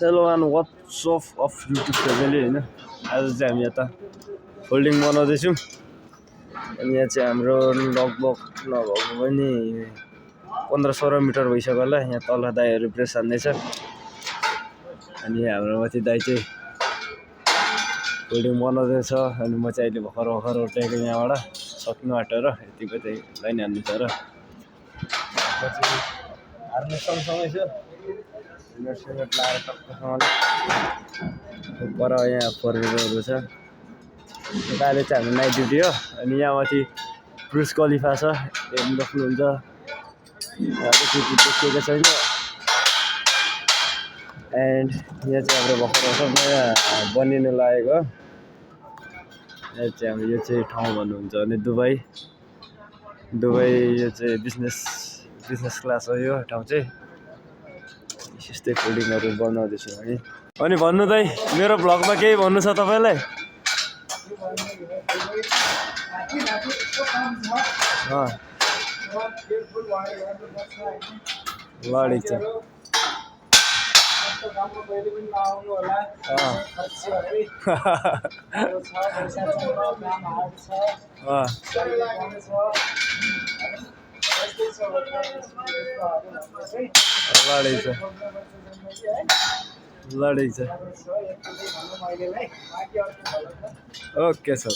Hello and WhatsApp of YouTube family होइन आज चाहिँ हामी यता फोल्डिङ बनाउँदैछौँ अनि यहाँ चाहिँ हाम्रो लगभग नभएको पनि 15-16 मिटर भइसक्यो होला। यहाँ तल दाइहरू प्रेस हान्दैछ अनि हाम्रो माथि दाइ चाहिँ फोल्डिङ बनाउँदैछ अनि म चाहिँ अहिले भर्खर उठेको यहाँबाट सक्नु आँटेर यतिको चाहिँ लाइन हान्नु छ र म चाहिँ हार्ने सँगसँगै छु इन्भर्टरसेट लाएर टक्कसँगले पर यहाँ फोरहरू छ। यता अहिले चाहिँ हाम्रो नाइट ड्युटी हो अनि यहाँ माथि ब्रुज खलिफा छ हेर्नु सक्नुहुन्छ। यहाँ चाहिँ देखिएको छैन एन्ड यहाँ चाहिँ हाम्रो भर्खर नयाँ बनिनु लागेको। यहाँ चाहिँ हाम्रो यो चाहिँ ठाउँ भन्नुहुन्छ भने दुबई यो चाहिँ बिजनेस क्लास हो यो ठाउँ चाहिँ। यस्तै फोल्डिङहरू बनाउँदैछु हामी। अनि भन्नु दाइ मेरो भ्लगमा केही भन्नु छ तपाईँलाई? ल ठिक छ। लडेछ ओके छ त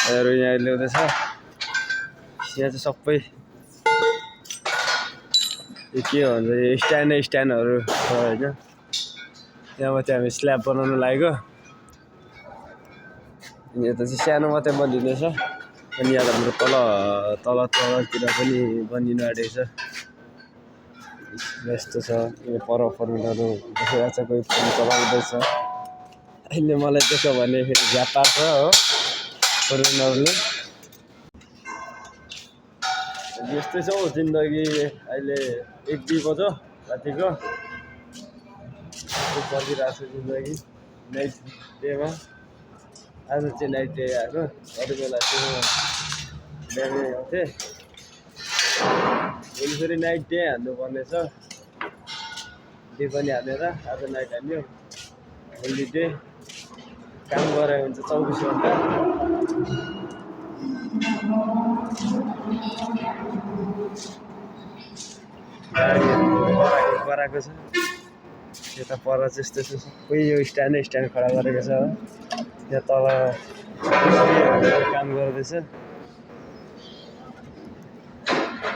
हाम्रो यहाँ ल्याउँदैछ। यहाँ चाहिँ सबै के भन्छ स्ट्यान्डहरू छ होइन। यहाँ माथि हामी स्ल्याब बनाउनु लागेको अनि यता चाहिँ सानो मात्रै बनिँदैछ अनि यहाँ हाम्रो तलतिर पनि बनिनु आँटेको छ। यस्तो छ यो फर्मुलाहरू देखाइरहेको छ कोही फोन चलाउँदैछ अहिले मलाई त्यसो भने फेरि झ्याप पार्छ हो फोरविलरले। यस्तै छ हौ जिन्दगी। अहिले 1-2 बज्यो रातिको चलिरहेको छ जिन्दगी नाइट डेमा। आज चाहिँ नाइट डे आएको अरू बेला चाहिँ बिहानै आउँथेँ। भोलि फेरि नाइट डे हान्नुपर्ने छ डे पनि हानेर आज नाइट हान्यो। भोलि डे काम गरे हुन्छ 24 घन्टा। गराएको छ यता पर चाहिँ यस्तो सबै यो स्ट्यान्ड खडा गरेको छ हो। यहाँ तल काम गर्दैछ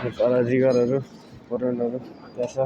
पर रिगरहरू फोरनहरू त्यहाँ छ।